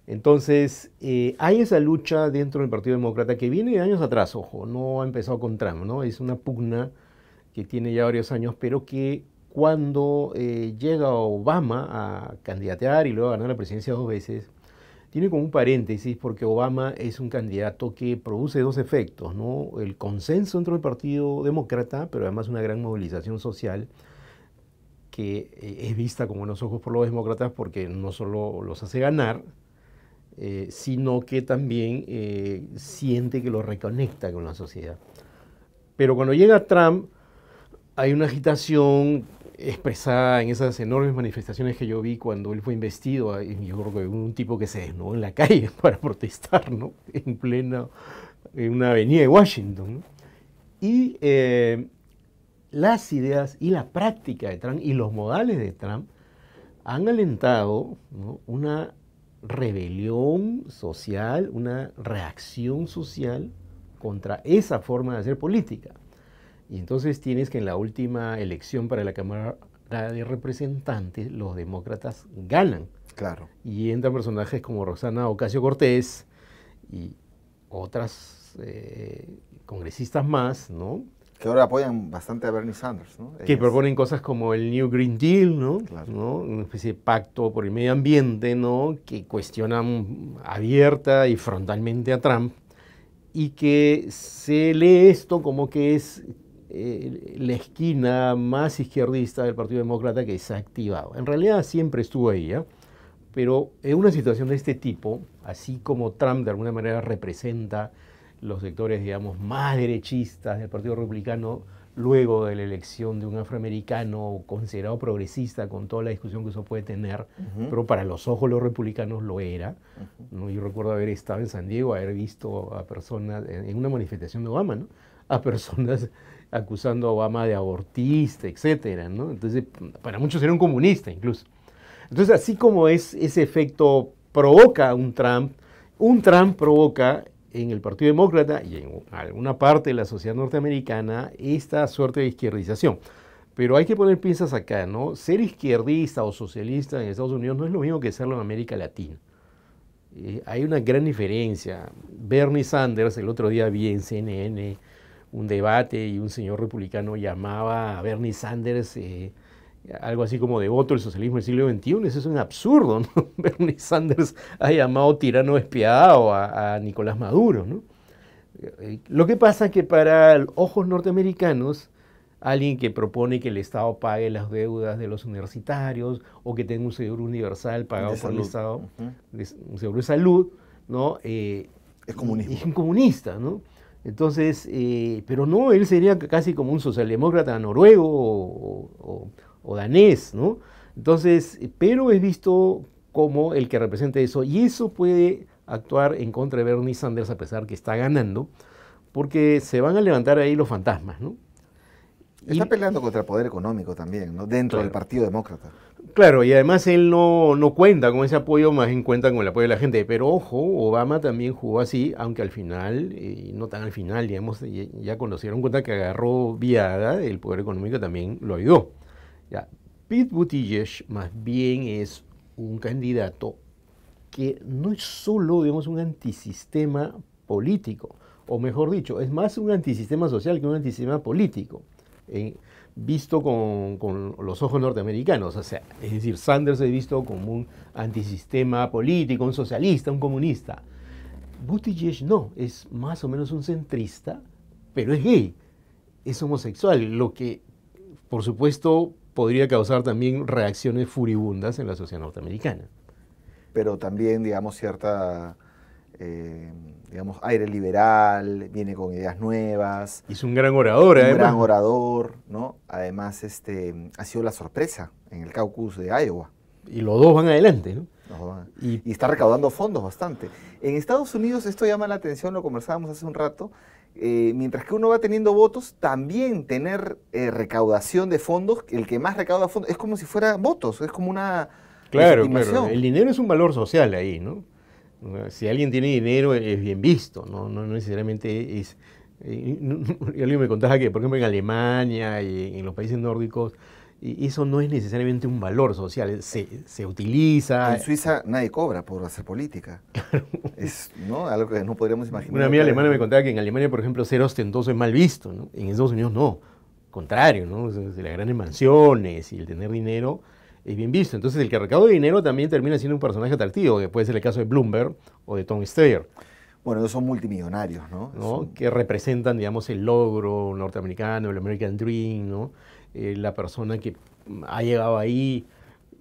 Entonces, hay esa lucha dentro del Partido Demócrata que viene de años atrás, ojo, no ha empezado con Trump, ¿no? Es una pugna que tiene ya varios años, pero que cuando llega Obama a candidatear y luego a ganar la presidencia 2 veces, tiene como un paréntesis, porque Obama es un candidato que produce dos efectos, ¿no? El consenso dentro del Partido Demócrata, pero además una gran movilización social que es vista con buenos ojos por los demócratas, porque no solo los hace ganar, sino que también siente que lo reconecta con la sociedad. Pero cuando llega Trump, hay una agitación expresada en esas enormes manifestaciones que yo vi cuando él fue investido. Yo creo que un tipo que se desnudó en la calle para protestar, ¿no? En una avenida de Washington, ¿no? Y las ideas y la práctica de Trump y los modales de Trump han alentado, ¿no?, una rebelión social, una reacción social contra esa forma de hacer política. Y entonces tienes que en la última elección para la Cámara de Representantes, los demócratas ganan. Claro. Y entran personajes como Roxana Ocasio-Cortez y otras congresistas más, ¿no? Que ahora apoyan bastante a Bernie Sanders, ¿no? Que proponen cosas como el New Green Deal, ¿no? Claro. ¿no? Una especie de pacto por el medio ambiente, ¿no? Que cuestionan abierta y frontalmente a Trump y que se lee esto como que es la esquina más izquierdista del Partido Demócrata que se ha activado. En realidad siempre estuvo ahí, ¿eh? Pero en una situación de este tipo, así como Trump de alguna manera representa los sectores, digamos, más derechistas del Partido Republicano, luego de la elección de un afroamericano considerado progresista, con toda la discusión que eso puede tener, pero para los ojos de los republicanos lo era. ¿No? Yo recuerdo haber estado en San Diego, haber visto a personas, en una manifestación de Obama, ¿no? A personas acusando a Obama de abortista, etcétera, ¿no? Entonces, para muchos era un comunista incluso. Entonces, así como ese efecto provoca un Trump provoca en el Partido Demócrata y en alguna parte de la sociedad norteamericana esta suerte de izquierdización. Pero hay que poner pinzas acá, ¿no? Ser izquierdista o socialista en Estados Unidos no es lo mismo que serlo en América Latina. Hay una gran diferencia. Bernie Sanders, el otro día vi en CNN un debate y un señor republicano llamaba a Bernie Sanders algo así como devoto del socialismo del siglo XXI. Eso es un absurdo, ¿no? Bernie Sanders ha llamado tirano despiadado a Nicolás Maduro, ¿no? Lo que pasa es que para ojos norteamericanos, alguien que propone que el Estado pague las deudas de los universitarios o que tenga un seguro universal pagado por el Estado, un seguro de salud, ¿no? Es comunismo. Es un comunista, ¿no? Entonces, pero no, él sería casi como un socialdemócrata noruego o danés, ¿no? Entonces, pero es visto como el que representa eso, y eso puede actuar en contra de Bernie Sanders a pesar que está ganando, porque se van a levantar ahí los fantasmas, ¿no? Está peleando contra el poder económico también, ¿no? Dentro del Partido Demócrata. Claro, y además él no cuenta con ese apoyo, más bien cuenta con el apoyo de la gente. Pero ojo, Obama también jugó así, aunque al final, no tan al final, digamos, ya cuando se dieron cuenta que agarró viada, el poder económico también lo ayudó. Ya, Pete Buttigieg más bien es un candidato que no es solo, digamos, un antisistema político, o mejor dicho, es más un antisistema social que un antisistema político, visto con los ojos norteamericanos. O sea, es decir, Sanders es visto como un antisistema político, un socialista, un comunista. Buttigieg no, es más o menos un centrista, pero es gay, es homosexual, lo que, por supuesto, podría causar también reacciones furibundas en la sociedad norteamericana. Pero también, digamos, cierta, digamos, aire liberal, viene con ideas nuevas. Es un gran orador, además. Un gran orador, ¿no? Además, ha sido la sorpresa en el caucus de Iowa. Y los dos van adelante, ¿no? Y está recaudando fondos bastante. En Estados Unidos esto llama la atención, lo conversábamos hace un rato, mientras que uno va teniendo votos, también tener recaudación de fondos, el que más recauda fondos, es como si fuera votos, es como una... Claro, claro. El dinero es un valor social ahí, ¿no? Si alguien tiene dinero es bien visto, no necesariamente es... alguien me contaba que, por ejemplo, en Alemania y en los países nórdicos, eso no es necesariamente un valor social, se utiliza... En Suiza nadie cobra por hacer política. Es, ¿no? Algo que no podríamos imaginar. Una amiga alemana me contaba que en Alemania, por ejemplo, ser ostentoso es mal visto, ¿no? En Estados Unidos no, contrario, ¿no? Las grandes mansiones y el tener dinero es bien visto. Entonces el que recauda dinero también termina siendo un personaje atractivo, que puede ser el caso de Bloomberg o de Tom Steyer. Bueno, ellos son multimillonarios, ¿no? Que representan, digamos, el logro norteamericano, el American Dream, ¿no? La persona que ha llegado ahí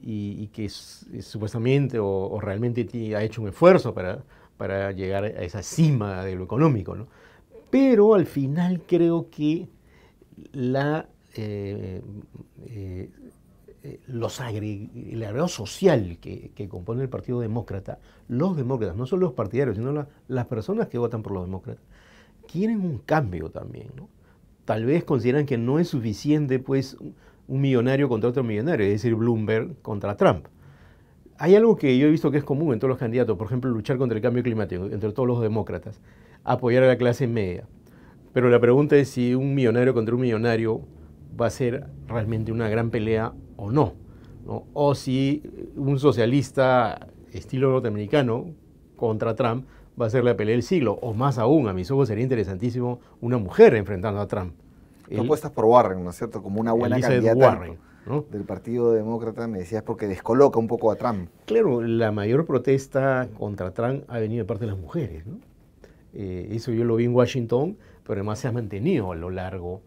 y que es supuestamente o realmente ha hecho un esfuerzo para llegar a esa cima de lo económico, ¿no? Pero al final creo que el agregado social que compone el Partido Demócrata, los demócratas, no solo los partidarios, sino las personas que votan por los demócratas, quieren un cambio también, ¿no? Tal vez consideran que no es suficiente, pues, un millonario contra otro millonario, es decir, Bloomberg contra Trump. Hay algo que yo he visto que es común en todos los candidatos, por ejemplo, luchar contra el cambio climático, entre todos los demócratas, apoyar a la clase media. Pero la pregunta es si un millonario contra un millonario va a ser realmente una gran pelea o no, ¿no? O si un socialista estilo norteamericano contra Trump va a ser la pelea del siglo, o más aún, a mis ojos sería interesantísimo una mujer enfrentando a Trump. Tú apuestas por Warren, ¿no es cierto? Como una buena Elizabeth candidata Warren, ¿no? del Partido Demócrata, me decías, porque descoloca un poco a Trump. Claro, la mayor protesta contra Trump ha venido de parte de las mujeres, ¿no? Eso yo lo vi en Washington, pero además se ha mantenido a lo largo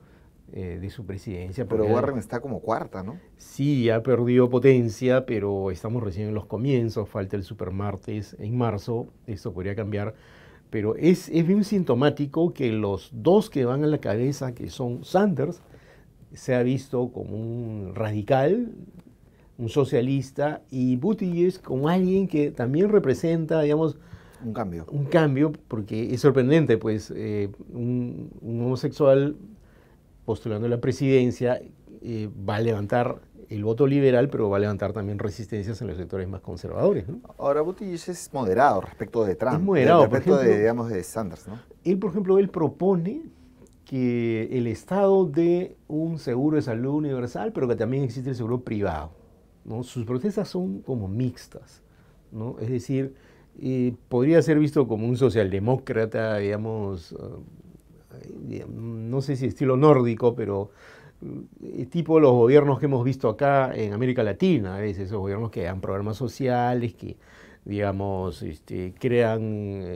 de su presidencia. Pero Warren está como cuarta, ¿no? Sí, ha perdido potencia, pero estamos recién en los comienzos, falta el supermartes en marzo, esto podría cambiar, pero es bien sintomático que los dos que van a la cabeza, que son Sanders, se ha visto como un radical, un socialista, y Buttigieg como alguien que también representa, digamos, un cambio, porque es sorprendente, pues, un homosexual postulando a la presidencia va a levantar el voto liberal, pero va a levantar también resistencias en los sectores más conservadores, ¿no? Ahora, Buttigieg es moderado respecto de Trump. Es moderado, respecto de, digamos, de Sanders, ¿no? Él, por ejemplo, él propone que el Estado dé un seguro de salud universal, pero que también existe el seguro privado, ¿no? Sus protestas son como mixtas, ¿no? Es decir, podría ser visto como un socialdemócrata, digamos, no sé si estilo nórdico, pero tipo los gobiernos que hemos visto acá en América Latina, a veces esos gobiernos que dan programas sociales, que digamos, crean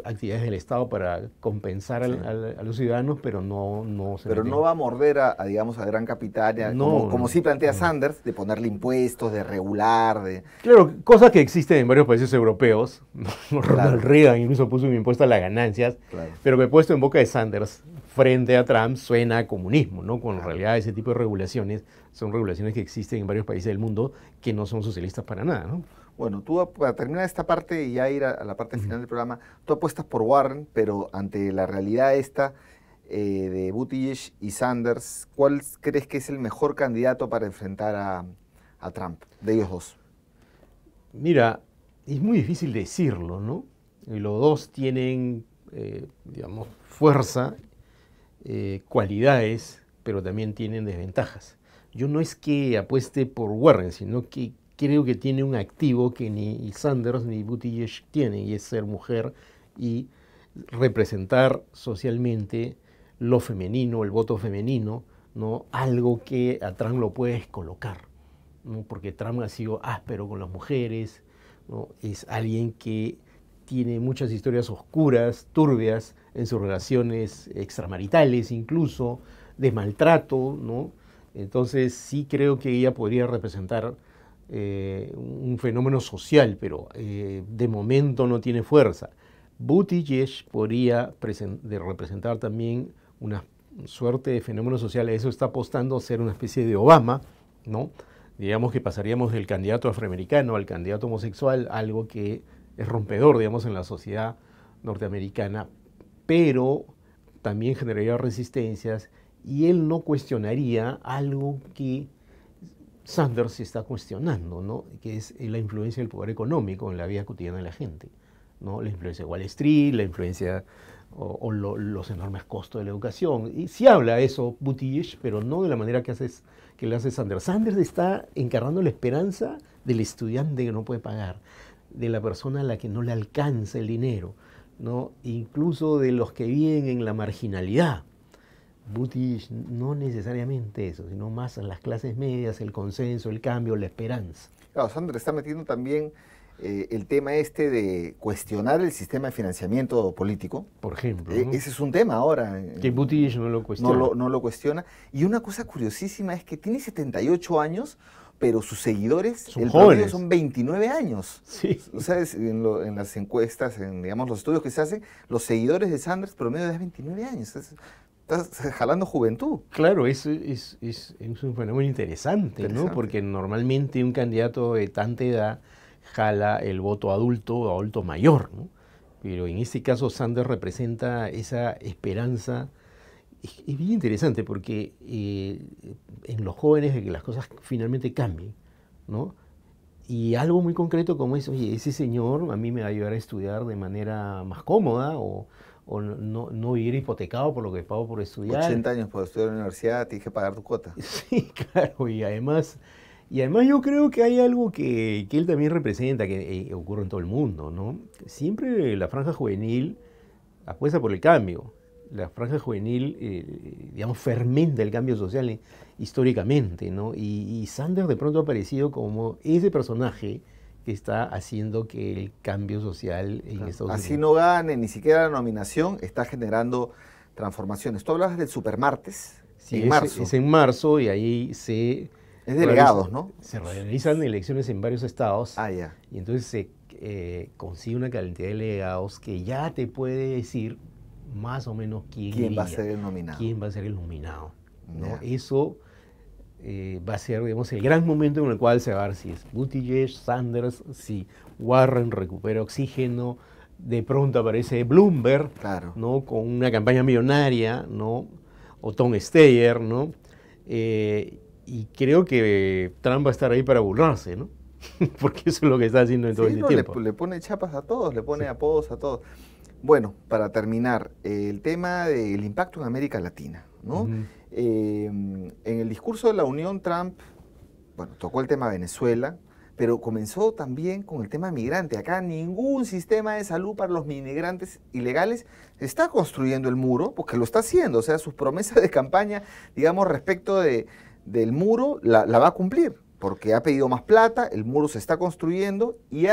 actividades del Estado para compensar a los ciudadanos, pero no se Pero no va a morder digamos, a gran capital, como sí plantea Sanders, de ponerle impuestos, de regular, de... Claro, cosas que existen en varios países europeos. Ronald Claro. Reagan incluso puso un impuesto a las ganancias, Claro. pero que puesto en boca de Sanders frente a Trump suena a comunismo, ¿no? Cuando en realidad ese tipo de regulaciones son regulaciones que existen en varios países del mundo que no son socialistas para nada, ¿no? Bueno, tú, para terminar esta parte y ya ir a la parte final del programa, tú apuestas por Warren, pero ante la realidad esta de Buttigieg y Sanders, ¿cuál crees que es el mejor candidato para enfrentar a Trump, de ellos dos? Mira, es muy difícil decirlo, ¿no? Los dos tienen, digamos, fuerza, cualidades, pero también tienen desventajas. Yo no es que apueste por Warren, sino que creo que tiene un activo que ni Sanders ni Buttigieg tienen, y es ser mujer y representar socialmente lo femenino, el voto femenino, ¿no? Algo que a Trump lo puede descolocar, ¿no? Porque Trump ha sido áspero con las mujeres, ¿no? Es alguien que tiene muchas historias oscuras, turbias, en sus relaciones extramaritales incluso, de maltrato, ¿no? Entonces sí creo que ella podría representar un fenómeno social, pero de momento no tiene fuerza. Buttigieg podría representar también una suerte de fenómeno social. Eso está apostando a ser una especie de Obama, ¿no? Digamos que pasaríamos del candidato afroamericano al candidato homosexual, algo que es rompedor, digamos, en la sociedad norteamericana, pero también generaría resistencias, y él no cuestionaría algo que Sanders se está cuestionando, ¿no? Que es la influencia del poder económico en la vida cotidiana de la gente, ¿no? La influencia de Wall Street, la influencia los enormes costos de la educación. Y sí habla eso Buttigieg, pero no de la manera que le hace Sanders. Sanders está encarnando la esperanza del estudiante que no puede pagar, de la persona a la que no le alcanza el dinero, ¿no? Incluso de los que viven en la marginalidad. Buttigieg no necesariamente eso, sino más en las clases medias, el consenso, el cambio, la esperanza. Claro, Sanders está metiendo también el tema este de cuestionar el sistema de financiamiento político. Por ejemplo, ¿no? Ese es un tema ahora. Que Buttigieg no lo cuestiona. No lo cuestiona. Y una cosa curiosísima es que tiene 78 años, pero sus seguidores, son el jóvenes. promedio son 29 años. Sí. O sea, en las encuestas, digamos, los estudios que se hacen, los seguidores de Sanders promedio de 29 años. Estás jalando juventud. Claro, es un fenómeno interesante, ¿no? Porque normalmente un candidato de tanta edad jala el voto adulto o adulto mayor, ¿no? Pero en este caso Sanders representa esa esperanza. Es bien interesante porque en los jóvenes de que las cosas finalmente cambien, ¿no? Y algo muy concreto como es, oye, ese señor a mí me va a ayudar a estudiar de manera más cómoda, o no vivir hipotecado por lo que pago por estudiar. 80 años por estudiar en la universidad, tienes que pagar tu cuota. Sí, claro, y además Y además yo creo que hay algo que él también representa, que ocurre en todo el mundo, ¿no? Siempre la franja juvenil apuesta por el cambio. La franja juvenil, digamos, fermenta el cambio social históricamente, ¿no? Y Sanders de pronto ha aparecido como ese personaje que está haciendo que el cambio social en Estados Unidos... Así no gane ni siquiera la nominación, está generando transformaciones. Tú hablabas del Supermartes, sí, en marzo. Es en marzo y ahí se... Es delegados, ¿no? Se realizan elecciones en varios estados. Ah, ya. Y entonces se consigue una cantidad de delegados que ya te puede decir más o menos quién va a ser el nominado. Quién va a ser el nominado, ¿no? Ya. Eso va a ser, digamos, el gran momento en el cual se va a ver si es Buttigieg, Sanders, si Warren recupera oxígeno, de pronto aparece Bloomberg, claro, ¿no? Con una campaña millonaria, ¿no? O Tom Steyer, ¿no? Y creo que Trump va a estar ahí para burlarse, ¿no? Porque eso es lo que está haciendo en todo este tiempo. Le pone chapas a todos, le pone apodos a todos. Bueno, para terminar, el tema del impacto en América Latina, ¿no? En el discurso de la Unión, Trump, bueno, tocó el tema Venezuela, pero comenzó también con el tema migrante. Acá ningún sistema de salud para los migrantes ilegales está construyendo el muro, porque lo está haciendo. O sea, sus promesas de campaña, digamos, respecto del muro, la va a cumplir, porque ha pedido más plata, el muro se está construyendo, y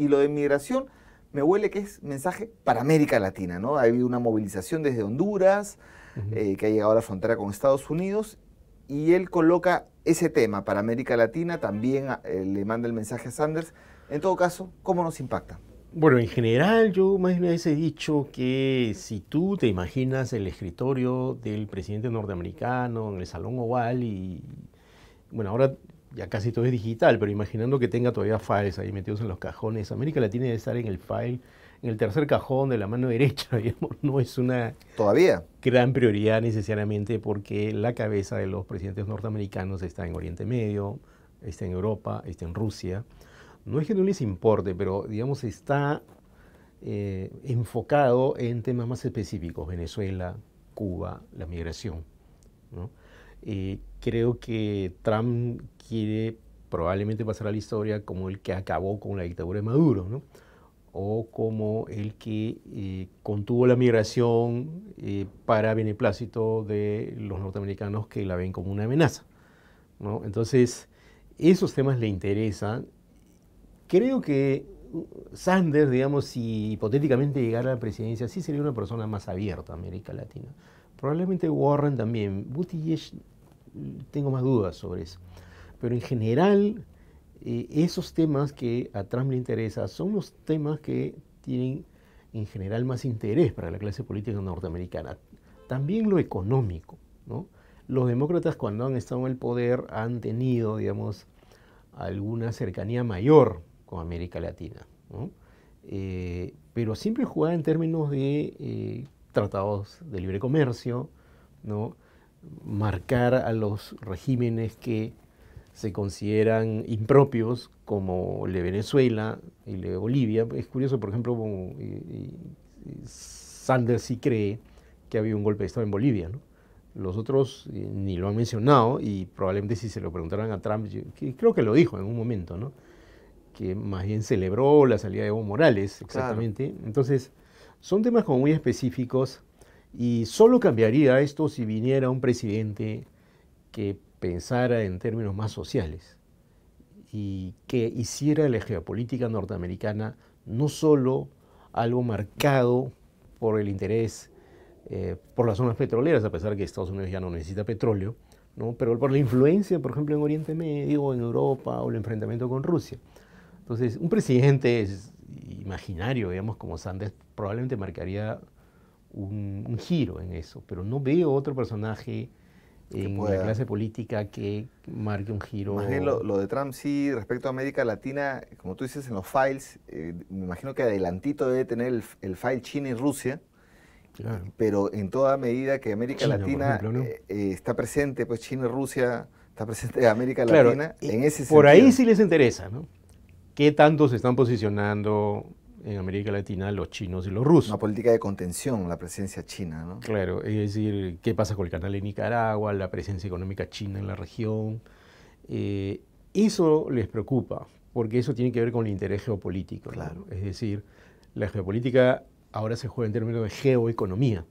lo de migración me huele que es mensaje para América Latina, ¿no? Ha habido una movilización desde Honduras, que ha llegado a la frontera con Estados Unidos, y él coloca ese tema para América Latina, también le manda el mensaje a Sanders. En todo caso, ¿cómo nos impacta? Bueno, en general yo más de una vez he dicho que si tú te imaginas el escritorio del presidente norteamericano en el Salón Oval y, bueno, ahora ya casi todo es digital, pero imaginando que tenga todavía files ahí metidos en los cajones, América Latina debe estar en el file, en el tercer cajón de la mano derecha, digamos, no es una ¿Todavía? gran prioridad necesariamente porque la cabeza de los presidentes norteamericanos está en Oriente Medio, está en Europa, está en Rusia. No es que no les importe, pero digamos está enfocado en temas más específicos, Venezuela, Cuba, la migración, ¿no? Creo que Trump quiere probablemente pasar a la historia como el que acabó con la dictadura de Maduro, ¿no? O como el que contuvo la migración para beneplácito de los norteamericanos que la ven como una amenaza, ¿no? Entonces, esos temas le interesan. Creo que Sanders, digamos, si hipotéticamente llegara a la presidencia, sí sería una persona más abierta a América Latina. Probablemente Warren también. Buttigieg, tengo más dudas sobre eso. Pero en general, esos temas que a Trump le interesa son los temas que tienen en general más interés para la clase política norteamericana. También lo económico, ¿no? Los demócratas cuando han estado en el poder han tenido, digamos, alguna cercanía mayor con América Latina, ¿no? Pero siempre jugaba en términos de tratados de libre comercio, ¿no? Marcar a los regímenes que se consideran impropios, como el de Venezuela y el de Bolivia. Es curioso, por ejemplo, Sanders sí cree que había un golpe de Estado en Bolivia, ¿no? Los otros ni lo han mencionado y probablemente si se lo preguntaran a Trump, creo que lo dijo en un momento, ¿no? Que más bien celebró la salida de Evo Morales, exactamente. Claro. Entonces, son temas como muy específicos y solo cambiaría esto si viniera un presidente que pensara en términos más sociales y que hiciera la geopolítica norteamericana no solo algo marcado por el interés por las zonas petroleras, a pesar de que Estados Unidos ya no necesita petróleo, ¿no? Pero por la influencia, por ejemplo, en Oriente Medio, en Europa, o el enfrentamiento con Rusia. Entonces, un presidente imaginario, digamos, como Sanders, probablemente marcaría un giro en eso, pero no veo otro personaje en la clase política que marque un giro. Más bien lo de Trump sí, respecto a América Latina, como tú dices en los files, me imagino que adelantito debe tener el file China y Rusia, claro. Pero en toda medida que América Latina ejemplo, ¿no? Está presente, pues China y Rusia está presente América Latina, en ese sentido. Por ahí sí les interesa, ¿no? ¿Qué tanto se están posicionando en América Latina los chinos y los rusos? Una política de contención, la presencia china, ¿no? Claro, es decir, ¿qué pasa con el canal de Nicaragua, la presencia económica china en la región? Eso les preocupa, porque eso tiene que ver con el interés geopolítico, ¿no? Claro. Es decir, la geopolítica ahora se juega en términos de geoeconomía.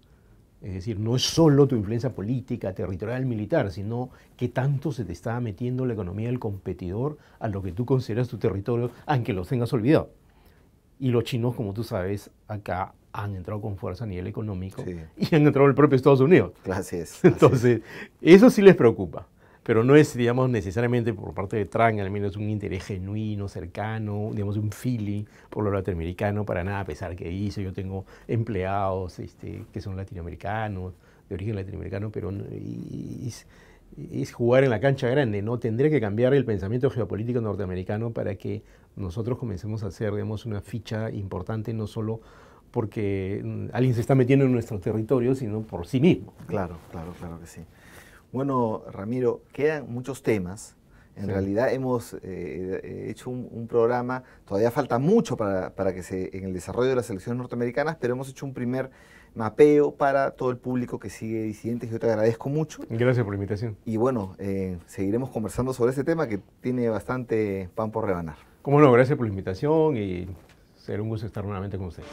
Es decir, no es solo tu influencia política, territorial, militar, sino qué tanto se te está metiendo la economía del competidor a lo que tú consideras tu territorio, aunque los tengas olvidado. Y los chinos, como tú sabes, acá han entrado con fuerza a nivel económico, Sí. y han entrado el propio Estados Unidos. Así es. Entonces, eso sí les preocupa, pero no es, digamos, necesariamente por parte de Trump, al menos un interés genuino, cercano, digamos, un feeling por lo latinoamericano, para nada, a pesar que dice, yo tengo empleados que son latinoamericanos, de origen latinoamericano, pero es jugar en la cancha grande, ¿no? Tendría que cambiar el pensamiento geopolítico norteamericano para que nosotros comencemos a hacer, digamos, una ficha importante, no solo porque alguien se está metiendo en nuestro territorio, sino por sí mismo. Claro, claro, claro que sí. Bueno, Ramiro, quedan muchos temas. En realidad hemos hecho un programa, todavía falta mucho para que en el desarrollo de las elecciones norteamericanas, pero hemos hecho un primer mapeo para todo el público que sigue Disidentes. Yo te agradezco mucho. Gracias por la invitación. Y bueno, seguiremos conversando sobre este tema que tiene bastante pan por rebanar. Cómo no, gracias por la invitación y será un gusto estar nuevamente con ustedes.